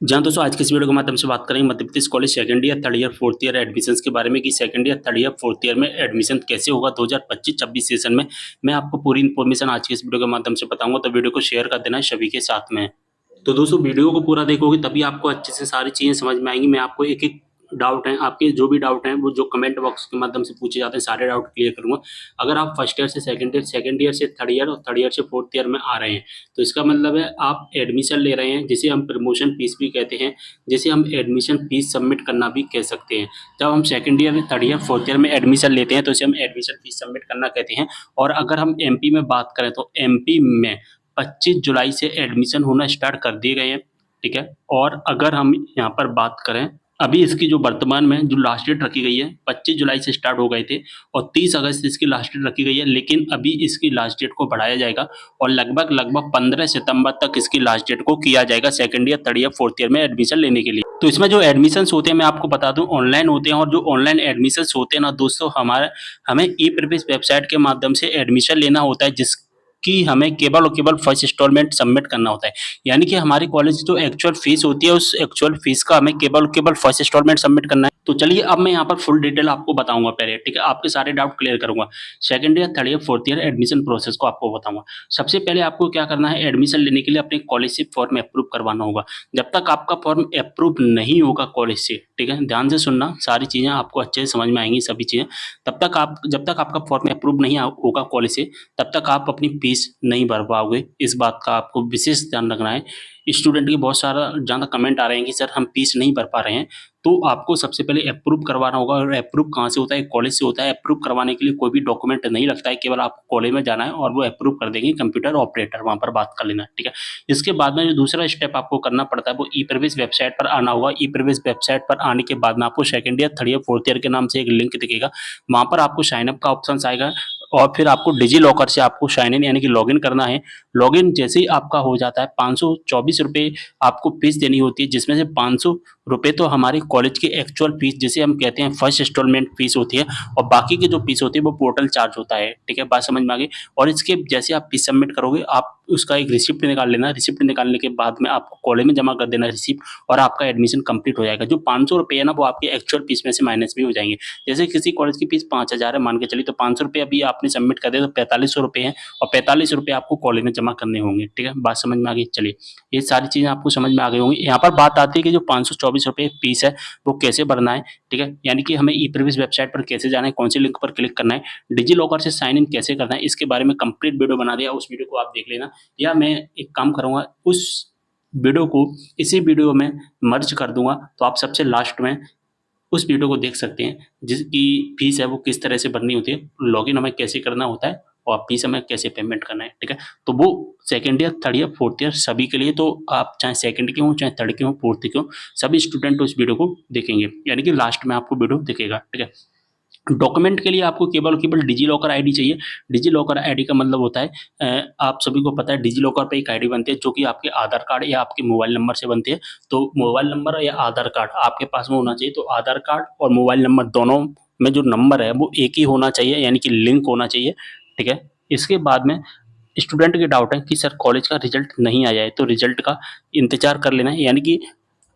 जहाँ दोस्तों आज के इस वीडियो के माध्यम से बात करेंगे Madhya Pradesh college second year, third year, fourth year admissions के बारे में कि second year, third year, fourth year में एडमिशन कैसे होगा 2025-26 सेशन में। मैं आपको पूरी इन्फॉर्मेशन आज के इस वीडियो के माध्यम से बताऊंगा, तो वीडियो को शेयर कर देना है सभी के साथ में। तो दोस्तों वीडियो को पूरा देखोगे तभी आपको अच्छे से सारी चीज़ें समझ में आएंगी। मैं आपको एक एक डाउट हैं, आपके जो भी डाउट हैं वो जो कमेंट बॉक्स के माध्यम से पूछे जाते हैं सारे डाउट क्लियर करूंगा। अगर आप फर्स्ट ईयर से सेकंड ईयर, सेकंड ईयर से थर्ड ईयर और थर्ड ईयर से फोर्थ ईयर में आ रहे हैं तो इसका मतलब है आप एडमिशन ले रहे हैं, जिसे हम प्रमोशन फीस भी कहते हैं, जिसे हम एडमिशन फीस सबमिट करना भी कह सकते हैं। जब हम second year, third year, fourth year में एडमिशन लेते हैं तो इसे हम एडमिशन फीस सबमिट करना कहते हैं। और अगर हम एमपी में बात करें तो एमपी में 25 जुलाई से एडमिशन होना स्टार्ट कर दिए गए हैं, ठीक है। और अगर हम यहाँ पर बात करें, अभी इसकी जो वर्तमान में जो लास्ट डेट रखी गई है 25 जुलाई से स्टार्ट हो गए थे और 30 अगस्त इसकी लास्ट डेट रखी गई है, लेकिन अभी इसकी लास्ट डेट को बढ़ाया जाएगा और लगभग 15 सितंबर तक इसकी लास्ट डेट को किया जाएगा second year, third year, fourth year में एडमिशन लेने के लिए। तो इसमें जो एडमिशन्स होते हैं मैं आपको बता दूं ऑनलाइन होते हैं, और जो ऑनलाइन एडमिशन्स होते हैं ना दोस्तों, हमें ई प्रवेश वेबसाइट के माध्यम से एडमिशन लेना होता है, जिसकी हमें केवल और केवल फर्स्ट इंस्टॉलमेंट सबमिट करना होता है। यानी कि हमारी कॉलेज की जो एक्चुअल फीस होती है उस एक्चुअल फीस का हमें केवल केवल फर्स्ट इंस्टॉलमेंट सबमिट करना है। तो चलिए अब मैं यहाँ पर फुल डिटेल आपको बताऊंगा पहले, ठीक है। आपके सारे डाउट क्लियर करूंगा, second year, third year, fourth year admission process को आपको बताऊंगा। सबसे पहले आपको क्या करना है, एडमिशन लेने के लिए अपने कॉलेज से फॉर्म अप्रूव करवाना होगा। जब तक आपका फॉर्म अप्रूव नहीं होगा कॉलेज से, ठीक है, ध्यान से सुनना, सारी चीजें आपको अच्छे से समझ में आएंगी सभी चीजें। जब तक आपका फॉर्म अप्रूव नहीं होगा कॉलेज से, तब तक आप अपनी फीस नहीं भर पाओगे। इस बात का आपको विशेष ध्यान रखना है। स्टूडेंट के बहुत सारा ज़्यादा कमेंट आ रहे हैं कि सर हम फीस नहीं भर पा रहे हैं, तो आपको सबसे पहले अप्रूव करवाना होगा। और अप्रूव कहाँ से होता है, कॉलेज से होता है। अप्रूव करवाने के लिए कोई भी डॉक्यूमेंट नहीं लगता है, केवल आपको कॉलेज में जाना है और वो अप्रूव कर देंगे, कंप्यूटर ऑपरेटर, वहाँ पर बात कर लेना, ठीक है। इसके बाद में जो दूसरा स्टेप आपको करना पड़ता है वो ई प्रवेश वेबसाइट पर आना होगा। ई प्रवेश वेबसाइट पर आने के बाद में आपको second year, third year, fourth year के नाम से एक लिंक दिखेगा, वहाँ पर आपको साइन अप का ऑप्शन आएगा और फिर आपको डिजी लॉकर से आपको साइन इन यानी कि लॉगिन करना है। लॉगिन जैसे ही आपका हो जाता है 524 रुपये आपको फीस देनी होती है, जिसमें से 500 रुपये तो हमारी कॉलेज की एक्चुअल फीस जिसे हम कहते हैं फर्स्ट इंस्टॉलमेंट फीस होती है, और बाकी की जो फीस होती है वो पोर्टल चार्ज होता है, ठीक है। बात समझ में आ गई। और इसके जैसे आप फीस सबमिट करोगे आप उसका एक रिसिप्ट निकाल लेना। रिसिप्ट निकालने के बाद में आपको कॉलेज में जमा कर देना रिसिप्ट, और आपका एडमिशन कंप्लीट हो जाएगा। जो 500 रुपये है ना वो आपकी एक्चुअल फीस में से माइनस भी हो जाएंगे। जैसे किसी कॉलेज की फीस 5,000 है मान के चलिए, तो 500 रुपये अभी आपने सबमिट कर दिया तो 4500 रुपये है, और 45 रुपये आपको कॉलेज में जमा करने होंगे, ठीक है। बात समझ में आ गई। चलिए ये सारी चीज़ें आपको समझ में आ गई होंगी। यहाँ पर बात आती है कि जो 524 रुपये फीस है वो कैसे भरना है, ठीक है। यानी कि हमें ई प्रवेश वेबसाइट पर कैसे जाना है, कौन सी लिंक पर क्लिक करना है, डिजी लॉकर से साइन इन कैसे करना है, इसके बारे में कंप्लीट वीडियो बना दिया, उस वीडियो को आप देख लेना। या मैं एक काम करूँगा, उस वीडियो को इसी वीडियो में मर्ज कर दूंगा, तो आप सबसे लास्ट में उस वीडियो को देख सकते हैं जिसकी फीस है वो किस तरह से भरनी होती है, लॉगिन हमें कैसे करना होता है और फीस हमें कैसे पेमेंट करना है, ठीक है। तो वो second year, third year, fourth year सभी के लिए, तो आप चाहे सेकंड के हों, चाहे थर्ड के हों, फोर्थ के हों, सभी स्टूडेंट उस वीडियो को देखेंगे, यानी कि लास्ट में आपको वीडियो दिखेगा, ठीक है। डॉक्यूमेंट के लिए आपको केवल और केवल डिजी लॉकर आईडी चाहिए। डिजी लॉकर आईडी का मतलब होता है आप सभी को पता है डिजी लॉकर पे एक आईडी बनती है जो कि आपके आधार कार्ड या आपके मोबाइल नंबर से बनती है। तो मोबाइल नंबर या आधार कार्ड आपके पास में होना चाहिए। तो आधार कार्ड और मोबाइल नंबर दोनों में जो नंबर है वो एक ही होना चाहिए, यानी कि लिंक होना चाहिए, ठीक है। इसके बाद में स्टूडेंट के डाउट है कि सर कॉलेज का रिजल्ट नहीं आया है, तो रिजल्ट का इंतजार कर लेना है। यानी कि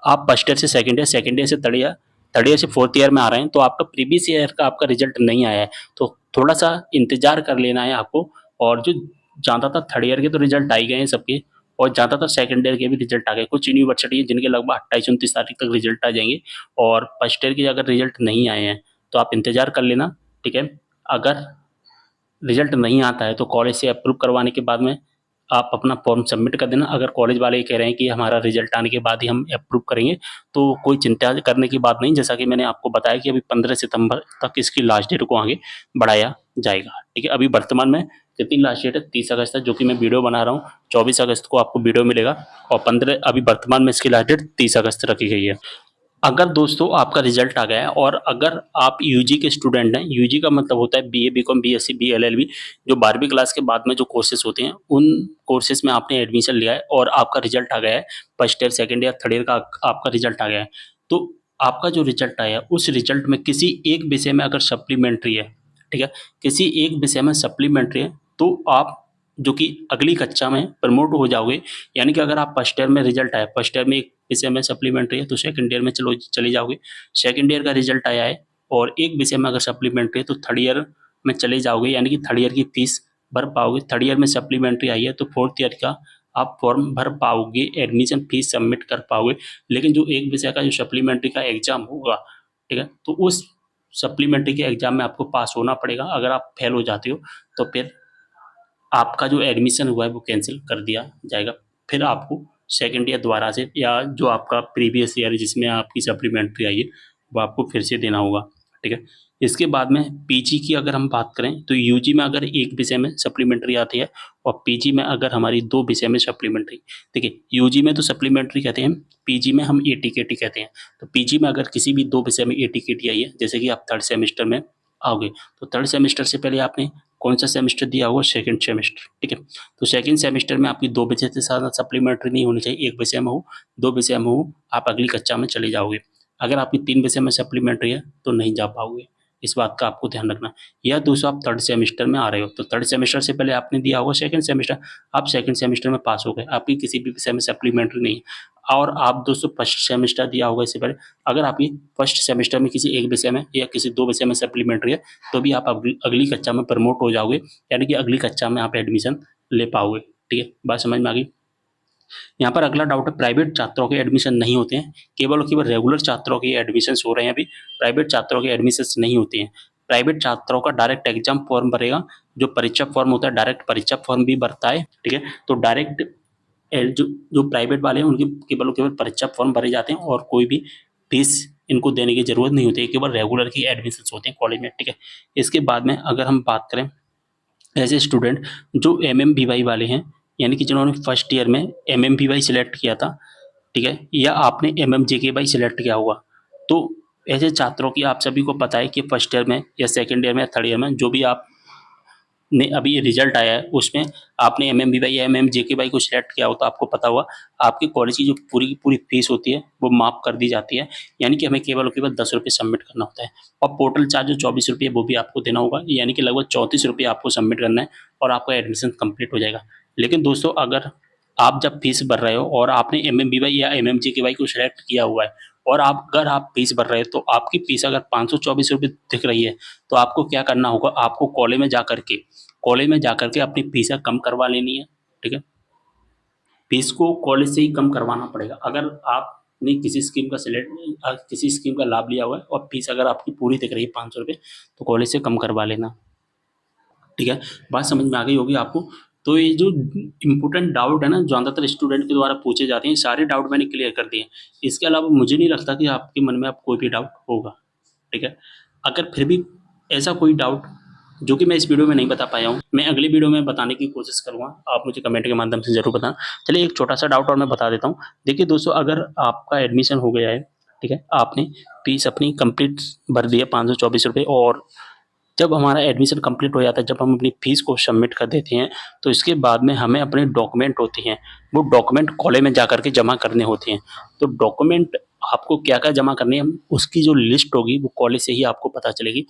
आप फर्स्ट ईयर से सेकंड ईयर, सेकंड ईयर से थर्ड ईयर, थर्ड ईयर से फोर्थ ईयर में आ रहे हैं, तो आपका प्रीवियस ईयर का आपका रिजल्ट नहीं आया है, तो थोड़ा सा इंतजार कर लेना है आपको। और जो ज़्यादातर थर्ड ईयर के तो रिजल्ट आ ही गए हैं सबके, और ज़्यादातर सेकंड ईयर के भी रिजल्ट आ गए। कुछ यूनिवर्सिटी है जिनके लगभग 28-29 तारीख तक रिजल्ट आ जाएंगे, और फर्स्ट ईयर के अगर रिजल्ट नहीं आए हैं तो आप इंतजार कर लेना, ठीक है। अगर रिजल्ट नहीं आता है तो कॉलेज से अप्रूव करवाने के बाद में आप अपना फॉर्म सबमिट कर देना। अगर कॉलेज वाले कह रहे हैं कि हमारा रिजल्ट आने के बाद ही हम अप्रूव करेंगे, तो कोई चिंता करने की बात नहीं। जैसा कि मैंने आपको बताया कि अभी 15 सितंबर तक इसकी लास्ट डेट को आगे बढ़ाया जाएगा, ठीक है। अभी वर्तमान में कितनी लास्ट डेट है, 30 अगस्त है, जो कि मैं वीडियो बना रहा हूँ। 24 अगस्त को आपको वीडियो मिलेगा, और 15 अभी वर्तमान में इसकी लास्ट डेट 30 अगस्त रखी गई है। अगर दोस्तों आपका रिजल्ट आ गया है और अगर आप यूजी के स्टूडेंट हैं, यूजी का मतलब होता है बीए, बीकॉम, बीएससी, बीएलएलबी, जो 12वीं क्लास के बाद में जो कोर्सेज होते हैं उन कोर्सेज में आपने एडमिशन लिया है और आपका रिजल्ट आ गया है, first year, second year, third year का आपका रिजल्ट आ गया है, तो आपका जो रिजल्ट आया है उस रिजल्ट में किसी एक विषय में अगर सप्लीमेंट्री है, ठीक है, किसी एक विषय में सप्लीमेंट्री है, तो आप जो कि अगली कक्षा में प्रमोट हो जाओगे। यानी कि अगर आप फर्स्ट ईयर में रिजल्ट आया, फर्स्ट ईयर में एक विषय में सप्लीमेंट्री है तो सेकंड ईयर में चले जाओगे। सेकंड ईयर का रिजल्ट आया है और एक विषय में अगर सप्लीमेंट्री है तो थर्ड ईयर में चले जाओगे, यानी कि थर्ड ईयर की फीस भर पाओगे। थर्ड ईयर में सप्लीमेंट्री आई है तो फोर्थ ईयर का आप फॉर्म भर पाओगे, एडमिशन फीस सबमिट कर पाओगे। लेकिन जो एक विषय का जो सप्लीमेंट्री का एग्जाम होगा, ठीक है, तो उस सप्लीमेंट्री के एग्जाम में आपको पास होना पड़ेगा। अगर आप फेल हो जाते हो तो फिर आपका जो एडमिशन हुआ है वो कैंसिल कर दिया जाएगा। फिर आपको सेकंड ईयर दोबारा से, या जो आपका प्रीवियस ईयर जिसमें आपकी सप्लीमेंट्री आई है वो आपको फिर से देना होगा, ठीक है। इसके बाद में पीजी की अगर हम बात करें तो यूजी में अगर एक विषय में सप्लीमेंट्री आती है और पीजी में अगर हमारी दो विषय में सप्लीमेंट्री, देखिए यूजी में तो सप्लीमेंट्री कहते हैं, पीजी में हम एटीकेटी कहते हैं। तो पीजी में अगर किसी भी दो विषय में एटीकेटी आई है, जैसे कि आप थर्ड सेमेस्टर में आओगे तो थर्ड सेमेस्टर से पहले आपने कौन सा सेमेस्टर दिया होगा, सेकंड सेमेस्टर, ठीक है। तो सेकंड सेमेस्टर में आपकी दो विषय से ज़्यादा सप्लीमेंट्री नहीं होनी चाहिए, एक विषय में हो, दो विषय में हो, आप अगली कक्षा में चले जाओगे। अगर आपकी तीन विषय में सप्लीमेंट्री है तो नहीं जा पाओगे, इस बात का आपको ध्यान रखना। या दोस्तों आप थर्ड सेमेस्टर में आ रहे हो तो थर्ड सेमेस्टर से पहले आपने दिया होगा सेकंड सेमेस्टर, आप सेकंड सेमेस्टर में पास हो गए, आपकी किसी भी विषय में सप्लीमेंट्री नहीं है। और आप दोस्तों फर्स्ट सेमेस्टर दिया होगा इससे पहले, अगर आपकी फर्स्ट सेमेस्टर में किसी एक विषय में या किसी दो विषय में सप्लीमेंट्री है तो भी आप अगली कक्षा में प्रमोट हो जाओगे, यानी कि अगली कक्षा में आप एडमिशन ले पाओगे, ठीक है। बात समझ में आ गई। यहाँ पर अगला डाउट है, प्राइवेट छात्रों के एडमिशन नहीं होते हैं, केवल और केवल रेगुलर छात्रों के एडमिशन हो रहे हैं अभी, प्राइवेट छात्रों के एडमिशन नहीं होते हैं। प्राइवेट छात्रों का डायरेक्ट एग्जाम फॉर्म भरेगा, जो परीक्षा फॉर्म होता है डायरेक्ट परीक्षा फॉर्म भी भरता है, ठीक है। तो डायरेक्ट जो जो प्राइवेट वाले हैं उनके केवल और केवल परीक्षा फॉर्म भरे जाते हैं और कोई भी फीस इनको देने की जरूरत नहीं होती है, केवल रेगुलर की एडमिशन होते हैं कॉलेज में, ठीक है। इसके बाद में अगर हम बात करें ऐसे स्टूडेंट जो एमएमबीवाई वाले हैं, यानी कि जिन्होंने फर्स्ट ईयर में एमएमबीवाई सिलेक्ट किया था, ठीक है, या आपने एमएमजेकेवाई सिलेक्ट किया होगा, तो ऐसे छात्रों की आप सभी को पता है कि फर्स्ट ईयर में या सेकंड ईयर में या थर्ड ईयर में जो भी आप ने अभी रिजल्ट आया है उसमें आपने एमएमबीवाई या एमएमजेकेवाई को सिलेक्ट किया हो तो आपको पता होगा आपकी कॉलेज की जो पूरी की पूरी फीस होती है वो माफ कर दी जाती है, यानी कि हमें केवल और केवल 10 रुपये सबमिट करना होता है। और पोर्टल चार्ज जो 24 रुपये वो भी आपको देना होगा, यानी कि लगभग 34 रुपये आपको सबमिट करना है और आपका एडमिशन कंप्लीट हो जाएगा। लेकिन दोस्तों अगर आप जब फीस भर रहे हो और आपने एमएमबीवाई या एमएमजेकेवाई को सिलेक्ट किया हुआ है और अगर आप फीस भर रहे हो तो आपकी फीस अगर 524 रुपये दिख रही है तो आपको क्या करना होगा, आपको कॉलेज में जाकर के अपनी फीस कम करवा लेनी है, ठीक है। फीस को कॉलेज से ही कम करवाना पड़ेगा। अगर आपने किसी स्कीम का लाभ लिया हुआ है और फीस अगर आपकी पूरी दिख रही है 500 रुपये तो कॉलेज से कम करवा लेना, ठीक है। बात समझ में आ गई होगी आपको। तो ये जो इम्पोर्टेंट डाउट है ना ज़्यादातर स्टूडेंट के द्वारा पूछे जाते हैं, सारे डाउट मैंने क्लियर कर दिए। इसके अलावा मुझे नहीं लगता कि आपके मन में अब कोई भी डाउट होगा, ठीक है। अगर फिर भी ऐसा कोई डाउट जो कि मैं इस वीडियो में नहीं बता पाया हूँ, मैं अगली वीडियो में बताने की कोशिश करूँगा, आप मुझे कमेंट के माध्यम से ज़रूर बताना। चलिए एक छोटा सा डाउट और मैं बता देता हूँ। देखिए दोस्तों, अगर आपका एडमिशन हो गया है, ठीक है, आपने फीस अपनी कंप्लीट भर दी है 524 रुपये, और जब हमारा एडमिशन कंप्लीट हो जाता है, जब हम अपनी फीस को सबमिट कर देते हैं तो इसके बाद में हमें अपने डॉक्यूमेंट होते हैं वो डॉक्यूमेंट कॉलेज में जा करके जमा करने होते हैं। तो डॉक्यूमेंट आपको क्या क्या जमा करने हैं उसकी जो लिस्ट होगी वो कॉलेज से ही आपको पता चलेगी।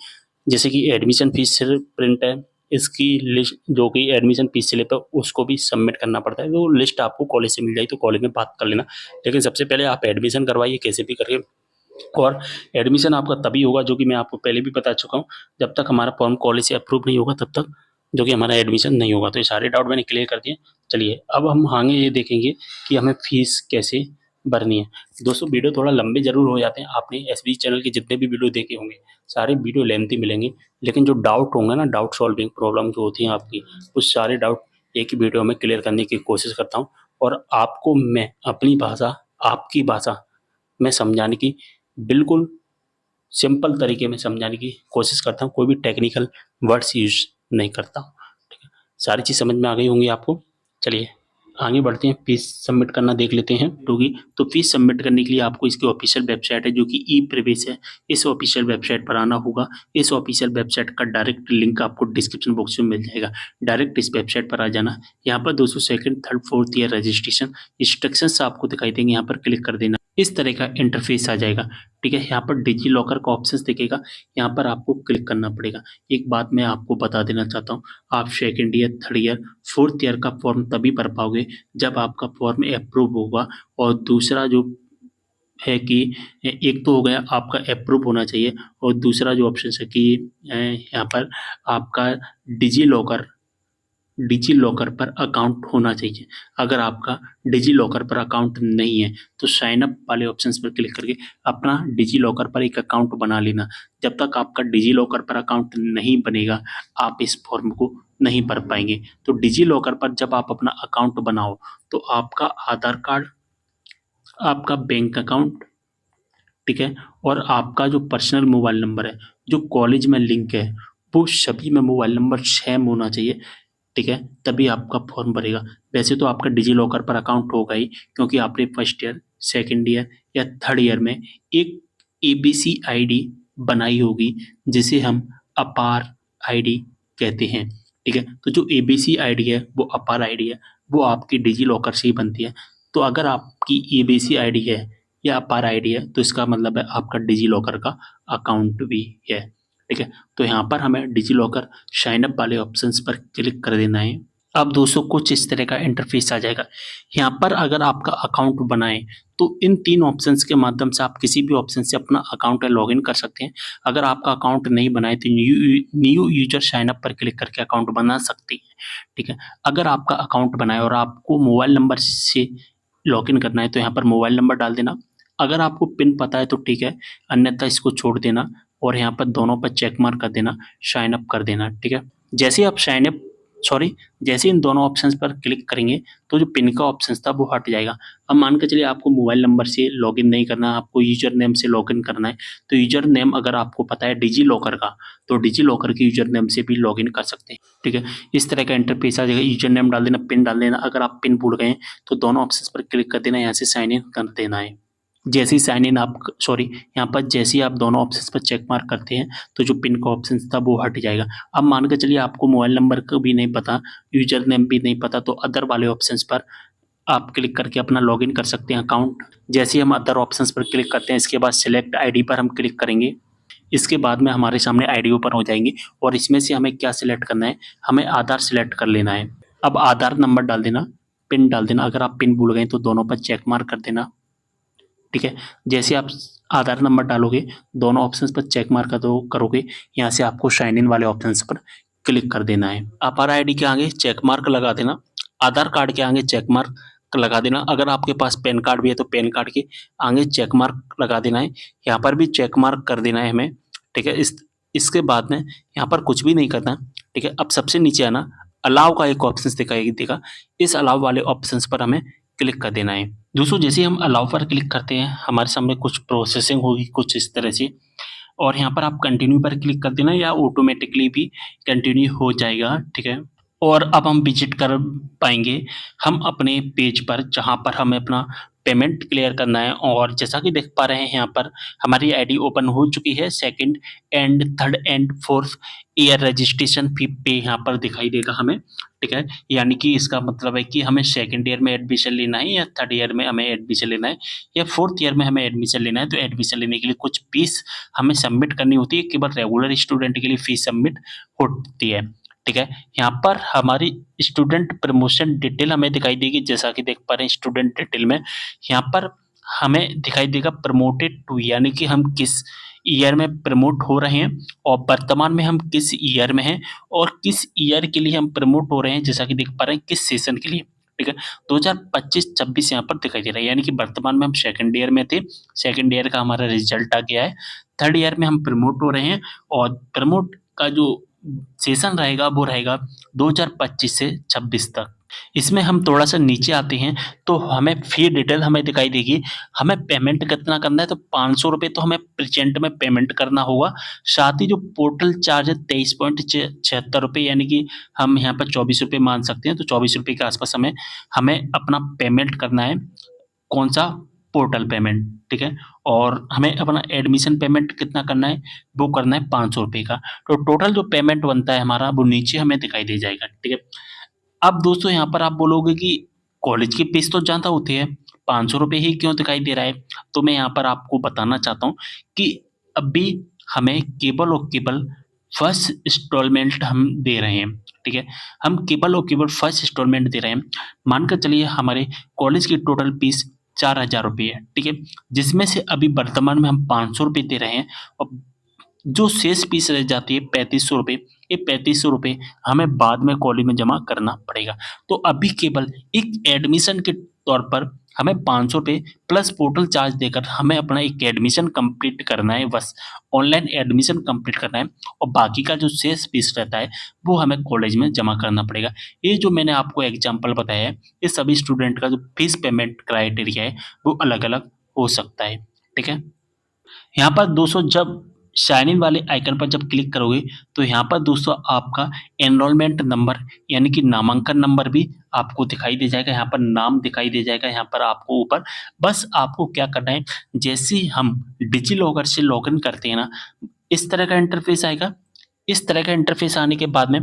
जैसे कि एडमिशन फीस प्रिंट है, इसकी लिस्ट जो कि एडमिशन फीस स्लिप है उसको भी सबमिट करना पड़ता है, वो लिस्ट आपको कॉलेज से मिल जाएगी तो कॉलेज में बात कर लेना। लेकिन सबसे पहले आप एडमिशन करवाइए कैसे भी करके, और एडमिशन आपका तभी होगा जो कि मैं आपको पहले भी बता चुका हूँ, जब तक हमारा फॉर्म कॉलेज से अप्रूव नहीं होगा तब तक जो कि हमारा एडमिशन नहीं होगा। तो ये सारे डाउट मैंने क्लियर कर दिए। चलिए अब हम आगे ये देखेंगे कि हमें फीस कैसे भरनी है। दोस्तों वीडियो थोड़ा लंबे जरूर हो जाते हैं, आपने एसबी चैनल के जितने भी वीडियो देखे होंगे सारे वीडियो लेंथी मिलेंगे, लेकिन जो डाउट होंगे ना, डाउट सॉल्विंग प्रॉब्लम जो होती है आपकी, उस सारे डाउट एक ही वीडियो में क्लियर करने की कोशिश करता हूँ और आपको मैं अपनी भाषा, आपकी भाषा में समझाने की, बिल्कुल सिंपल तरीके में समझाने की कोशिश करता हूँ, कोई भी टेक्निकल वर्ड्स यूज नहीं करता हूँ, ठीक है। सारी चीज़ समझ में आ गई होंगी आपको। चलिए आगे बढ़ते हैं, फीस सबमिट करना देख लेते हैं टूगी। तो फीस सबमिट करने के लिए आपको इसकी ऑफिशियल वेबसाइट है जो कि ई प्रवेश है, इस ऑफिशियल वेबसाइट पर आना होगा। इस ऑफिशियल वेबसाइट का डायरेक्ट लिंक आपको डिस्क्रिप्शन बॉक्स में मिल जाएगा, डायरेक्ट इस वेबसाइट पर आ जाना। यहाँ पर दोस्तों second third fourth year registration instructions आपको दिखाई देंगे, यहाँ पर क्लिक कर देना। इस तरह का इंटरफेस आ जाएगा। ठीक है, यहाँ पर डिजी लॉकर का ऑप्शन दिखेगा, यहाँ पर आपको क्लिक करना पड़ेगा। एक बात मैं आपको बता देना चाहता हूँ, आप second year, third year, fourth year का फॉर्म तभी भर पाओगे जब आपका फॉर्म अप्रूव होगा। और दूसरा जो है कि एक तो हो गया आपका अप्रूव होना चाहिए, और दूसरा जो ऑप्शन है कि यहाँ पर आपका डिजी लॉकर पर अकाउंट होना चाहिए। अगर आपका डिजी लॉकर पर अकाउंट नहीं है तो साइन अप वाले ऑप्शंस पर क्लिक करके अपना डिजी लॉकर पर एक अकाउंट बना लेना। जब तक आपका डिजी लॉकर पर अकाउंट नहीं बनेगा, आप इस फॉर्म को नहीं भर पाएंगे। तो डिजी लॉकर पर जब आप अपना अकाउंट बनाओ तो आपका आधार कार्ड, आपका बैंक अकाउंट, ठीक है, और आपका जो पर्सनल मोबाइल नंबर है जो कॉलेज में लिंक है, वो सभी में मोबाइल नंबर सेम होना चाहिए। ठीक है, तभी आपका फॉर्म भरेगा। वैसे तो आपका डिजी लॉकर पर अकाउंट होगा ही, क्योंकि आपने फर्स्ट ईयर, सेकेंड ईयर या थर्ड ईयर में एक एबीसी आईडी बनाई होगी, जिसे हम अपार आईडी कहते हैं। ठीक है, तो जो एबीसी आईडी है वो अपार आईडी है, वो आपकी डिजी लॉकर से ही बनती है। तो अगर आपकी एबीसी आईडी है या अपार आईडी है तो इसका मतलब है आपका डिजी लॉकर का अकाउंट भी है। ठीक है, तो यहाँ पर हमें डिजी लॉकर साइन अप वाले ऑप्शंस पर क्लिक कर देना है। अब दोस्तों कुछ इस तरह का इंटरफेस आ जाएगा। यहाँ पर अगर आपका अकाउंट बनाए तो इन तीन ऑप्शंस के माध्यम से आप किसी भी ऑप्शन से अपना अकाउंट लॉगिन कर सकते हैं। अगर आपका अकाउंट नहीं बनाए तो न्यू यूजर साइन अप पर क्लिक करके अकाउंट बना सकते हैं। ठीक है, अगर आपका अकाउंट बनाए और आपको मोबाइल नंबर से लॉगिन करना है तो यहाँ पर मोबाइल नंबर डाल देना। अगर आपको पिन पता है तो ठीक है, अन्यथा इसको छोड़ देना और यहाँ पर दोनों पर चेक मार्क कर देना, साइन अप कर देना। ठीक है, जैसे ही आप जैसे इन दोनों ऑप्शंस पर क्लिक करेंगे तो जो पिन का ऑप्शन था वो हट जाएगा। अब मान के चलिए आपको मोबाइल नंबर से लॉगिन नहीं करना, आपको यूजर नेम से लॉगिन करना है, तो यूजर नेम अगर आपको पता है डिजी लॉकर का, तो डिजी लॉकर के यूजर नेम से भी लॉगिन कर सकते हैं। ठीक है, इस तरह का इंटरफेस आ जाएगा। यूजर नेम डाल देना, पिन डाल देना। अगर आप पिन भूल गए तो दोनों ऑप्शंस पर क्लिक कर देना, यहाँ से साइन इन कर देना है। जैसे ही साइन इन आप यहाँ पर जैसे ही आप दोनों ऑप्शंस पर चेक मार्क करते हैं तो जो पिन का ऑप्शन था वो हट जाएगा। अब मान के चलिए आपको मोबाइल नंबर का भी नहीं पता, यूजर नेम भी नहीं पता, तो अदर वाले ऑप्शंस पर आप क्लिक करके अपना लॉगिन कर सकते हैं अकाउंट। जैसे ही हम अदर ऑप्शंस पर क्लिक करते हैं, इसके बाद सिलेक्ट आईडी पर हम क्लिक करेंगे। इसके बाद में हमारे सामने आईडी ओपन हो जाएंगे और इसमें से हमें क्या सिलेक्ट करना है, हमें आधार सिलेक्ट कर लेना है। अब आधार नंबर डाल देना, पिन डाल देना। अगर आप पिन भूल गए तो दोनों पर चेक मार्क कर देना। ठीक है, जैसे आप आधार नंबर डालोगे, दोनों ऑप्शंस पर चेक मार्क करोगे, यहाँ से आपको साइन इन वाले ऑप्शंस पर क्लिक कर देना है। अपार आईडी के आगे चेक मार्क लगा देना, आधार कार्ड के आगे चेक मार्क लगा देना। अगर आपके पास पैन कार्ड भी है तो पैन कार्ड के आगे चेक मार्क लगा देना है, यहाँ पर भी चेक मार्क कर देना है हमें। ठीक है, इसके बाद में यहाँ पर कुछ भी नहीं करना। ठीक है, अब सबसे नीचे आना, अलाउ का एक ऑप्शन दिखाई देगा, इस अलाउ वाले ऑप्शन पर हमें क्लिक कर देना है। दोस्तों जैसे हम अलाउ पर क्लिक करते हैं, हमारे सामने कुछ प्रोसेसिंग होगी कुछ इस तरह से, और यहाँ पर आप कंटिन्यू पर क्लिक कर देना या ऑटोमेटिकली भी कंटिन्यू हो जाएगा। ठीक है, और अब हम विजिट कर पाएंगे हम अपने पेज पर, जहाँ पर हमें अपना पेमेंट क्लियर करना है। और जैसा कि देख पा रहे हैं यहाँ पर हमारी आईडी ओपन हो चुकी है। Second and third and fourth year registration fee पे यहाँ पर दिखाई देगा हमें। ठीक है, यानी कि इसका मतलब है कि हमें सेकंड ईयर में एडमिशन लेना है या थर्ड ईयर में हमें एडमिशन लेना है या फोर्थ ईयर में हमें एडमिशन लेना है, तो एडमिशन लेने के लिए कुछ फीस हमें सबमिट करनी होती है। केवल रेगुलर स्टूडेंट के लिए फीस सबमिट होती है। ठीक है, यहाँ पर हमारी स्टूडेंट प्रमोशन डिटेल हमें दिखाई देगी। जैसा कि देख पा रहे हैं स्टूडेंट डिटेल में यहाँ पर हमें दिखाई देगा प्रमोटेड टू, यानी कि हम किस ईयर में प्रमोट हो रहे हैं और वर्तमान में हम किस ईयर में हैं और किस ईयर के लिए हम प्रमोट हो रहे हैं। जैसा कि देख पा रहे हैं किस सेशन के लिए। ठीक है, 2025-26 यहाँ पर दिखाई दे रहा है, यानी कि वर्तमान में हम सेकंड ईयर में थे, सेकंड ईयर का हमारा रिजल्ट आ गया है, थर्ड ईयर में हम प्रमोट हो रहे हैं और प्रमोट का जो सेशन रहेगा वो रहेगा 2025 से 26 तक। इसमें हम थोड़ा सा नीचे आते हैं तो हमें फी डिटेल हमें दिखाई देगी। हमें पेमेंट कितना करना है, तो 500 रुपये तो हमें प्रेजेंट में पेमेंट करना होगा। साथ ही जो पोर्टल चार्ज है 23.76 रुपये, यानी कि हम यहाँ पर 24 रुपये मान सकते हैं, तो 24 रुपये के आसपास हमें अपना पेमेंट करना है। कौन सा? Portal payment. ठीक है, और हमें अपना एडमिशन पेमेंट कितना करना है, वो करना है 500 रुपये का। तो टोटल जो पेमेंट बनता है हमारा वो नीचे हमें दिखाई दे जाएगा। ठीक है, अब दोस्तों यहाँ पर आप बोलोगे कि कॉलेज की फीस तो ज़्यादा होती है, ₹500 ही क्यों दिखाई दे रहा है? तो मैं यहाँ पर आपको बताना चाहता हूँ कि अभी हमें केवल और केवल फर्स्ट इंस्टॉलमेंट हम दे रहे हैं, ठीक है? हम केवल और केवल फर्स्ट इंस्टॉलमेंट दे रहे हैं। मानकर चलिए हमारे कॉलेज की टोटल फीस ₹4000 है, ठीक है? जिसमें से अभी वर्तमान में हम ₹500 दे रहे हैं और जो शेष फीस रह जाती है ₹3500, ये ₹3500 हमें बाद में कॉलेज में जमा करना पड़ेगा। तो अभी केवल एक एडमिशन के तौर पर हमें ₹500 प्लस पोर्टल चार्ज देकर हमें अपना एक एडमिशन कंप्लीट करना है बस। ऑनलाइन एडमिशन कंप्लीट करना है और बाकी का जो शेष फीस रहता है, वो हमें कॉलेज में जमा करना पड़ेगा। ये जो मैंने आपको एग्ज़ाम्पल बताया है, ये सभी स्टूडेंट का जो फीस पेमेंट क्राइटेरिया है, वो अलग-अलग हो सकता है, ठीक है? यहाँ पर दोस्तों जब साइन इन वाले आइकन पर जब क्लिक करोगे तो यहाँ पर दोस्तों आपका एनरोलमेंट नंबर यानी कि नामांकन नंबर भी आपको दिखाई दे जाएगा। यहाँ पर नाम दिखाई दे जाएगा यहाँ पर आपको ऊपर। बस आपको क्या करना है, जैसे ही हम डिजिलॉकर से लॉगिन करते हैं ना, इस तरह का इंटरफेस आएगा। इस तरह का इंटरफेस आने के बाद में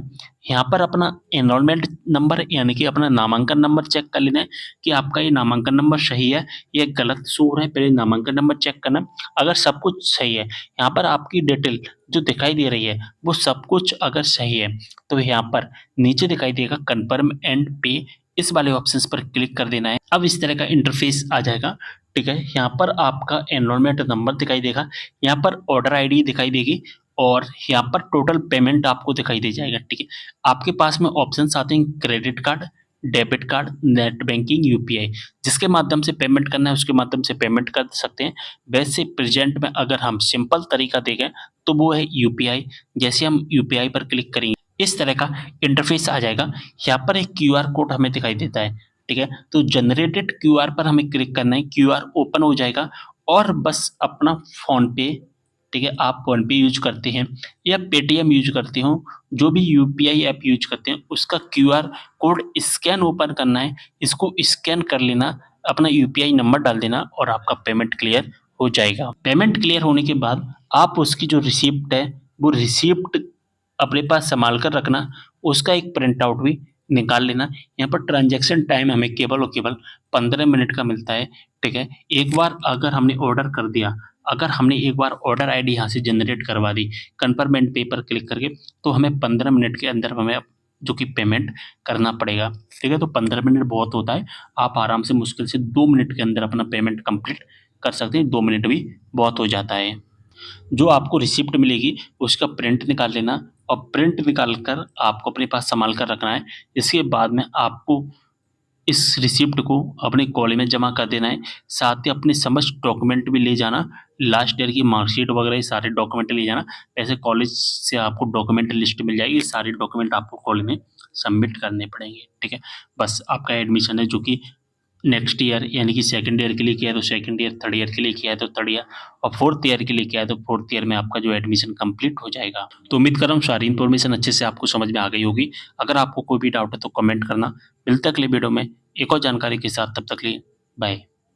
यहाँ पर अपना एनरोलमेंट नंबर यानी कि अपना नामांकन नंबर चेक कर लेना है कि आपका ये नामांकन नंबर सही है या गलत शो हो रहा है। पहले नामांकन नंबर चेक करना। अगर सब कुछ सही है, यहाँ पर आपकी डिटेल जो दिखाई दे रही है वो सब कुछ अगर सही है तो यहाँ पर नीचे दिखाई देगा कन्फर्म एंड पे, इस वाले ऑप्शंस पर क्लिक कर देना है। अब इस तरह का इंटरफेस आ जाएगा, ठीक है? यहाँ पर आपका एनरोलमेंट नंबर दिखाई देगा, यहाँ पर ऑर्डर आईडी दिखाई देगी और यहाँ पर टोटल पेमेंट आपको दिखाई दे जाएगा, ठीक है? आपके पास में ऑप्शंस आते हैं credit card, debit card, net banking, UPI. जिसके माध्यम से पेमेंट करना है उसके माध्यम से पेमेंट कर सकते हैं। वैसे प्रेजेंट में अगर हम सिंपल तरीका देखें तो वो है यूपीआई। जैसे हम यूपीआई पर क्लिक करेंगे इस तरह का इंटरफेस आ जाएगा। यहाँ पर एक क्यूआर कोड हमें दिखाई देता है, ठीक है? तो जनरेटेड क्यूआर पर हमें क्लिक करना है, क्यूआर ओपन हो जाएगा और बस अपना फ़ोन पे, ठीक है? आप फ़ोन पे यूज़ करते हैं या पेटीएम यूज़ करते हो, जो भी यूपीआई ऐप यूज़ करते हैं, उसका क्यूआर कोड स्कैन ओपन करना है। इसको स्कैन कर लेना, अपना यूपीआई नंबर डाल देना और आपका पेमेंट क्लियर हो जाएगा। पेमेंट क्लियर होने के बाद आप उसकी जो रिसिप्ट है, वो रिसिप्ट अपने पास सँभाल कर रखना, उसका एक प्रिंट आउट भी निकाल लेना। यहाँ पर ट्रांज़ैक्शन टाइम हमें केवल और केवल 15 मिनट का मिलता है, ठीक है? एक बार अगर हमने ऑर्डर कर दिया, अगर हमने एक बार ऑर्डर आईडी यहाँ से जनरेट करवा दी कन्फर्म एंड पे पर क्लिक करके, तो हमें 15 मिनट के अंदर हमें जो कि पेमेंट करना पड़ेगा, ठीक है? तो 15 मिनट बहुत होता है, आप आराम से मुश्किल से 2 मिनट के अंदर अपना पेमेंट कंप्लीट कर सकते हैं। 2 मिनट भी बहुत हो जाता है। जो आपको रिसिप्ट मिलेगी उसका प्रिंट निकाल लेना और प्रिंट निकाल कर आपको अपने पास संभाल कर रखना है। इसके बाद में आपको इस रिसिप्ट को अपने कॉलेज में जमा कर देना है। साथ ही अपने समस्त डॉक्यूमेंट भी ले जाना, लास्ट ईयर की मार्कशीट वगैरह ये सारे डॉक्यूमेंट ले जाना। वैसे कॉलेज से आपको डॉक्यूमेंट लिस्ट मिल जाएगी, सारे डॉक्यूमेंट आपको कॉलेज में सबमिट करने पड़ेंगे, ठीक है? बस आपका एडमिशन है जो कि नेक्स्ट ईयर यानी कि सेकंड ईयर के लिए किया है तो सेकंड ईयर, थर्ड ईयर के लिए किया है तो थर्ड ईयर और फोर्थ ईयर के लिए किया है तो फोर्थ ईयर में आपका जो एडमिशन कंप्लीट हो जाएगा। तो उम्मीद कर रहा हूँ सारी इन्फॉर्मेशन अच्छे से आपको समझ में आ गई होगी। अगर आपको कोई भी डाउट है तो कमेंट करना। मिलते हैं अगले वीडियो में एक और जानकारी के साथ, तब तक के लिए बाय।